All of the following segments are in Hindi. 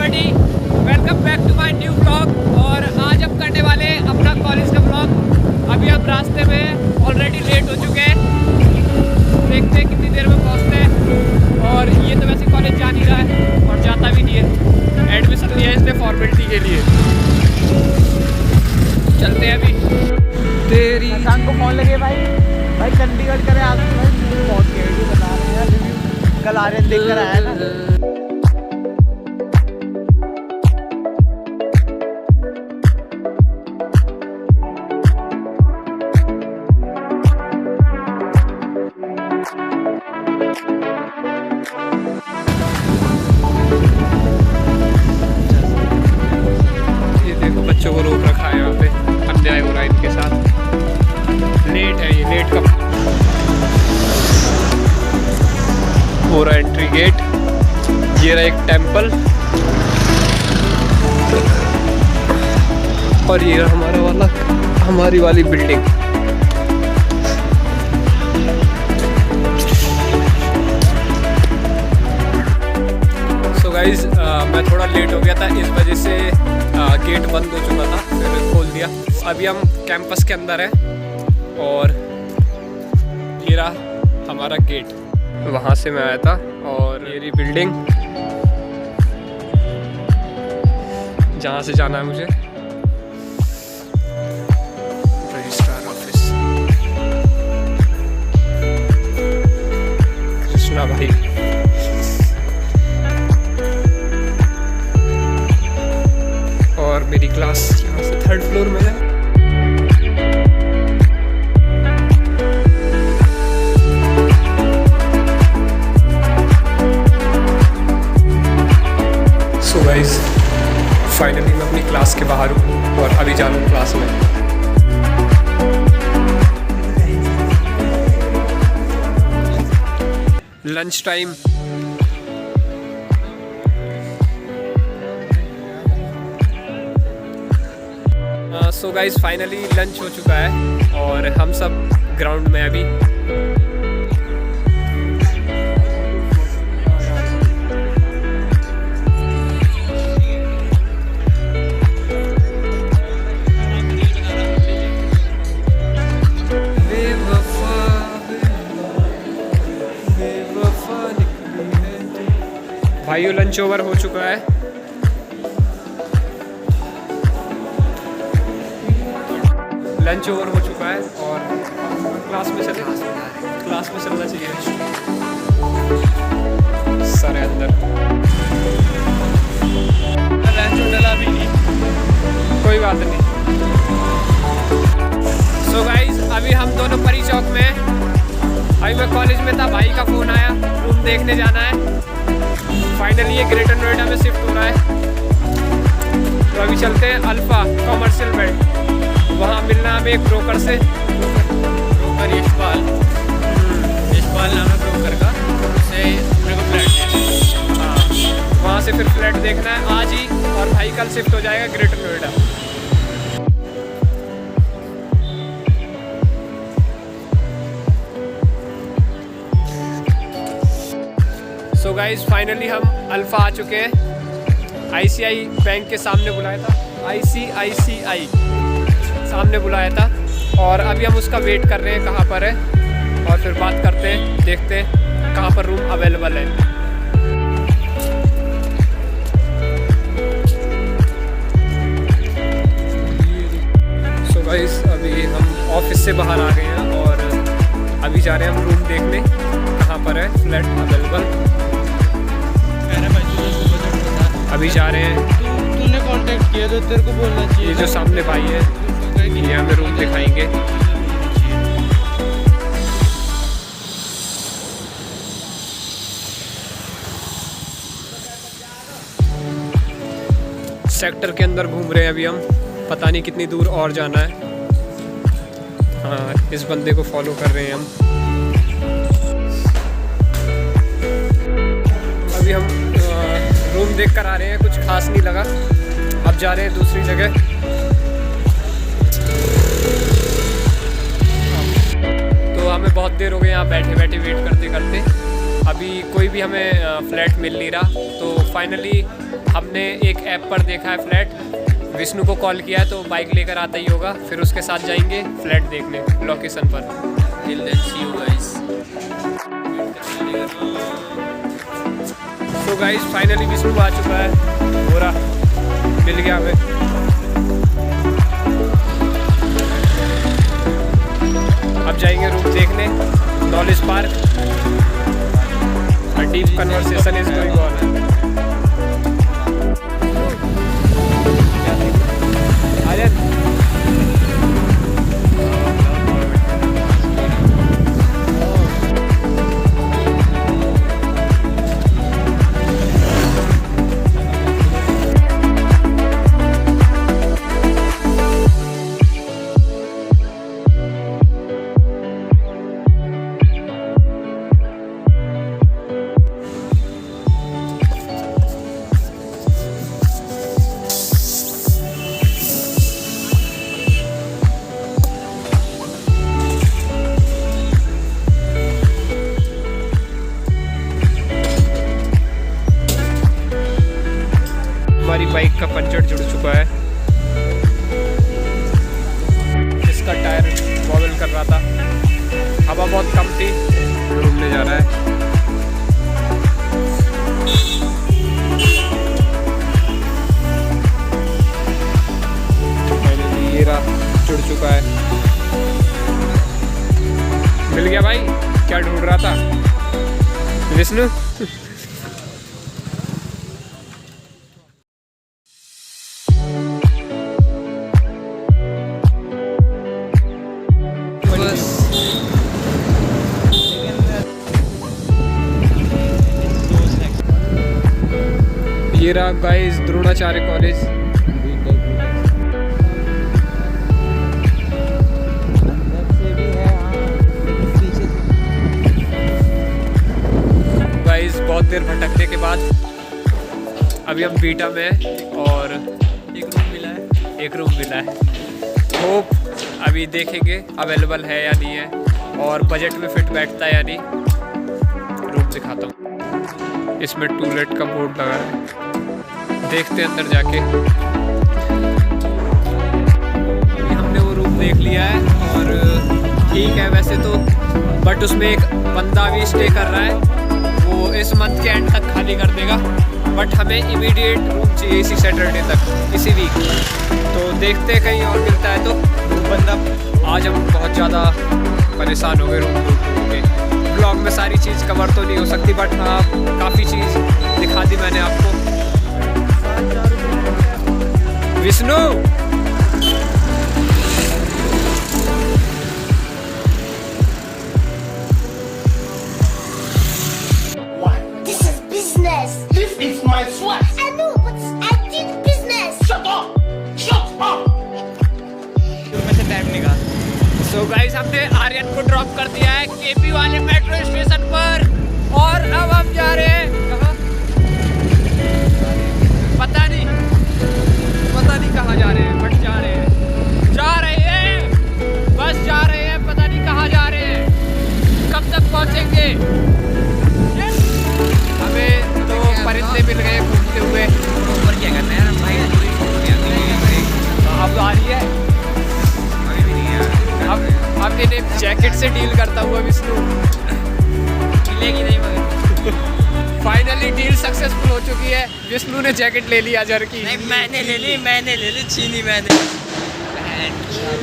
Everybody, welcome back to my new blog. और आज हम करने वाले हैं अपना कॉलेज का ब्लॉग। अभी हम रास्ते में ऑलरेडी लेट हो चुके हैं, देखते हैं कितनी देर में पहुंचते हैं। और ये तो वैसे कॉलेज जा नहीं रहा है और जाता भी नहीं है, एडमिशन लिया है इसने फॉर्मेलिटी के लिए। चलते हैं अभी। तेरी शाम को फोन लगे भाई चंडीगढ़ करे आज बहुत वीडियो बना रहे हैं, रिव्यू कल आ रहे देख कर आया ना। ये देखो बच्चों को रोक रखा है यहाँ पे, अन्याय हो रहा है इनके साथ। लेट है ये, लेट का हो रहा है एंट्री गेट। ये रहा एक टेंपल और ये रहा हमारी वाली बिल्डिंग। सो गाइज मैं थोड़ा लेट हो गया था, इस वजह से गेट बंद हो चुका था, फिर खोल दिया। अभी हम कैंपस के अंदर हैं और ये रहा हमारा गेट, वहाँ से मैं आया था। और ये रही बिल्डिंग जहाँ से जाना है मुझे, रजिस्ट्रार ऑफिस, कृष्णा भाई। और मेरी क्लास यहाँ से 3rd फ्लोर में है। सो गाइस फाइनली मैं अपनी क्लास के बाहर हूँ और अभी जा रहा हूँ क्लास में। Lunch time. So guys finally lunch हो चुका है और हम सब ग्राउंड में अभी। भाइयों लंच ओवर हो चुका है। लंच ओवर हो चुका है और क्लास में चलना चाहिए। सर है अंदर, लंच डला भी नहीं, कोई बात नहीं। सो गाइज अभी हम दोनों परी चौक में हैं। अभी मैं कॉलेज में था, भाई का फ़ोन आया, रूम देखने जाना है। फाइनली ये ग्रेटर नोएडा में शिफ्ट हो रहा है, तो अभी चलते हैं अल्फा कॉमर्शियल बेल्ट। वहाँ मिलना हमें एक ब्रोकर से, ब्रोकर यशपाल नाम है ब्रोकर का, उससे मेरे को फ्लैट देखना। हाँ, वहाँ से फिर फ्लैट देखना है आज ही, और भाई कल शिफ्ट हो जाएगा greater Noida. So guys finally हम अल्फा आ चुके हैं। आईसीआई बैंक के सामने बुलाया था, ICICI सामने बुलाया था, और अभी हम उसका वेट कर रहे हैं कहाँ पर है, और फिर बात करते हैं, देखते हैं कहाँ पर रूम अवेलेबल है। सो गाइस अभी हम ऑफिस से बाहर आ गए हैं और अभी जा रहे हैं हम रूम देखने कहाँ पर है फ्लैट अवेलेबल। अभी जा रहे हैं। तूने कांटेक्ट किया तो तेरे को बोलना चाहिए। ये जो सामने भाई है ये हमें रूम दिखाएंगे। सेक्टर के अंदर घूम रहे हैं अभी हम, पता नहीं कितनी दूर और जाना है। हाँ, इस बंदे को फॉलो कर रहे हैं हम। अभी हम रूम देख कर आ रहे हैं, कुछ खास नहीं लगा, अब जा रहे हैं दूसरी जगह। तो हमें बहुत देर हो गई यहाँ बैठे बैठे वेट करते करते। अभी कोई भी हमें फ्लैट मिल नहीं रहा, तो फाइनली हमने एक ऐप पर देखा है फ्लैट। विष्णु को कॉल किया है तो बाइक लेकर आता ही होगा, फिर उसके साथ जाएंगे फ्लैट देखने लोकेशन पर। तो गाइस फाइनली विष्णु आ चुका है, पूरा मिल गया हमें। अब जाएंगे रूम देखने, knowledge park. A deep conversation is going on. Aryan हमारी बाइक का पंचर जुड़ चुका है, इसका टायर बॉबल कर रहा था, हवा बहुत कम थी, घूमने जा रहा है। फाइनली ये रहा, जुड़ चुका है। मिल गया भाई, क्या ढूंढ रहा था विष्णु? ये रहा गाइस द्रोणाचार्य कॉलेज। गाइस बहुत देर भटकने के बाद अभी हम बीटा में हैं और एक रूम मिला है। होप अभी देखेंगे अवेलेबल है या नहीं है और बजट में फिट बैठता है या नहीं। रूम दिखाता हूँ, इसमें टूलेट का बोर्ड लगा है, देखते हैं अंदर जाके। अभी हमने वो रूम देख लिया है और ठीक है वैसे तो, बट उसमें एक बंदा भी स्टे कर रहा है, वो इस मंथ के एंड तक खाली कर देगा, बट हमें इमीडिएट रूम चाहिए इसी सैटरडे तक, इसी वीक। तो देखते हैं कहीं और मिलता है तो। बंदा आज हम बहुत ज़्यादा परेशान हो गए रूम के। ब्लॉग में सारी चीज़ कवर तो नहीं हो सकती, बट हाँ काफ़ी चीज़ दिखा दी मैंने आपको। Vishnu This is business. This is my sweat. I know, but I did business. Shut up! Shut up! So guys हमने आर्यन को ड्रॉप कर दिया है केपी वाले मेट्रो स्टेशन पर और अब हम जा रहे हैं कहाँ? पता नहीं कहाँ जा रहे हैं, बट जा रहे हैं, बस जा रहे हैं, पता नहीं कहाँ जा रहे हैं, कब तक पहुँचेंगे। हमें तो परिंदे मिल गए घूमते हुए। ऊपर क्या करना है भाई? अब आ रही है, अब इन्हें जैकेट से डील करता हुआ विष्णु मिलेगी नहीं मगर। फाइनली डील सक्सेसफुल हो चुकी है, विष्णु ने जैकेट ले ली अजहर की। नहीं मैंने ले ली छीनी मैंने।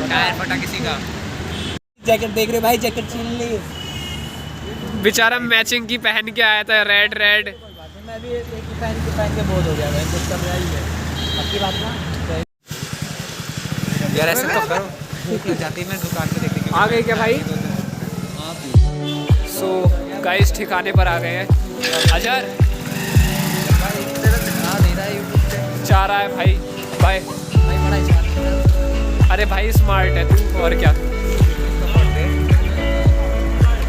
टायर फटा किसी का। जैकेट देख रहे भाई, जैकेट छीन ली। बेचारा मैचिंग की पहन के आया था, रेड। मैं भी एक ही पहन के बोर हो गया भाई, कुछ कर रहा ही है। आपकी बात ना यार ऐसे तो करो, भूख लग जाती है मेरे दुकान पे देखने के। आ गए क्या भाई? सो गाइस ठिकाने पर आ गए हैं। अजहर जा रहा है भाई, बाय। अरे भाई स्मार्ट है तू, और क्या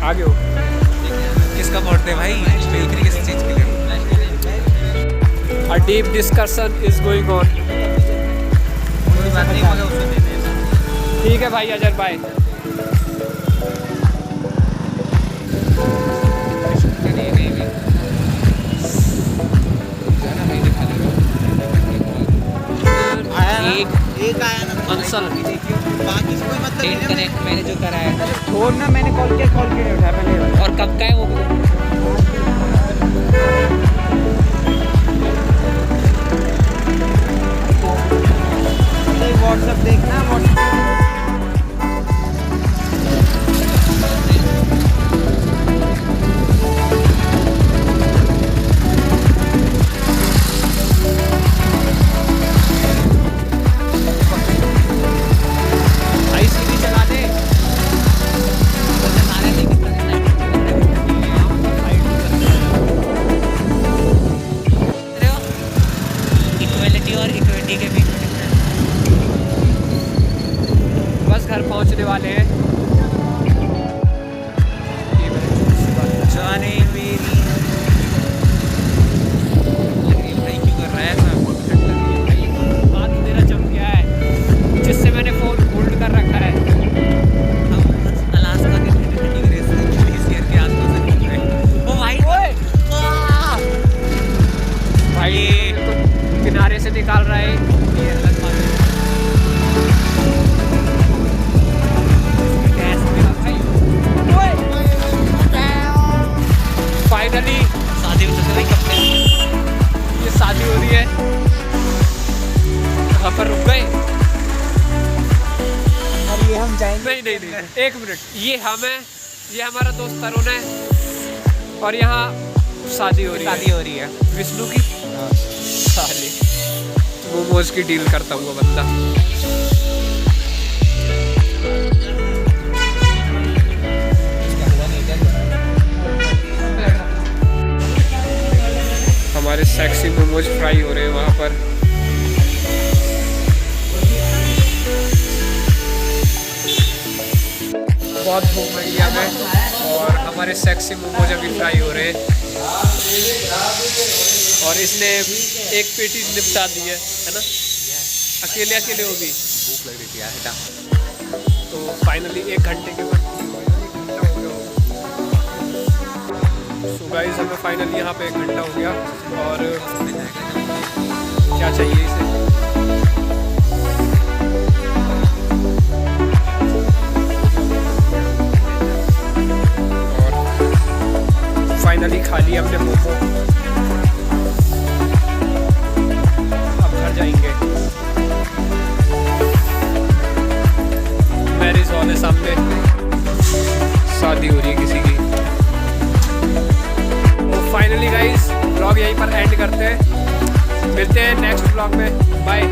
आगे हो। किसका मोड़ दे भाई, बेकरी किस चीज़ के लिए? A deep discussion is going on. कोई बात नहीं, मगर उसको दे दे। ठीक है भाई अजहर, बाय। नहीं एक आया ना अंसल। बाकी से कोई मतलब डेट नहीं है। कनेक्ट मैंने जो करा है। छोड़ ना, मैंने कॉल नहीं उठाया पहले। और कब का है वो भी? व्हाट्सएप देखना, व्हाट्सएप भाई सीधी चला दे। सारे देख इक्वलिटी और इक्विटी के बीच में बस घर पहुंचने वाले हैं। जाने मेरी भाई क्यों कर रहा है ऐसा? हाथ मेरा जम गया है जिससे मैंने फोन होल्ड कर रखा है। हम अलास्का के 30 डिग्री से ग्लेशियर के आसपास घूम रहे हैं। ओ भाई भाई तो किनारे से निकाल रहा है। ये अलग बात है। गैस मेरा भाई फाइनली शादी में तो भाई कब ये शादी हो रही है। यहाँ पर रुक गए। और ये हम जाएंगे। नहीं, एक मिनट। ये हम है, ये हमारा दोस्त तरुण है और यहाँ शादी हो रही है विष्णु की। साले मोमोज की डील करता हुआ बंदा। हमारे सेक्सी मोमोज फ्राई हो रहे हैं वहाँ पर। बहुत भूख लगी है हमें और हमारे सेक्सी मोमोज अभी फ्राई हो रहे हैं और इसने एक पेटी निपटा दी है ना। अकेले अकेले वो भी भूख लग रही थी यार। हटा तो फाइनली 1 घंटे के बाद सो गाइस हमें फाइनली यहाँ पे 1 घंटा हो गया और क्या चाहिए इसे। और फाइनली खा लिया हमने मोमो। अब घर जाएंगे। मैरिज हॉल है सामने, शादी हो रही है किसी की। तो फाइनली गाइस ब्लॉग यहीं पर एंड करते हैं। मिलते हैं नेक्स्ट ब्लॉग में। बाय।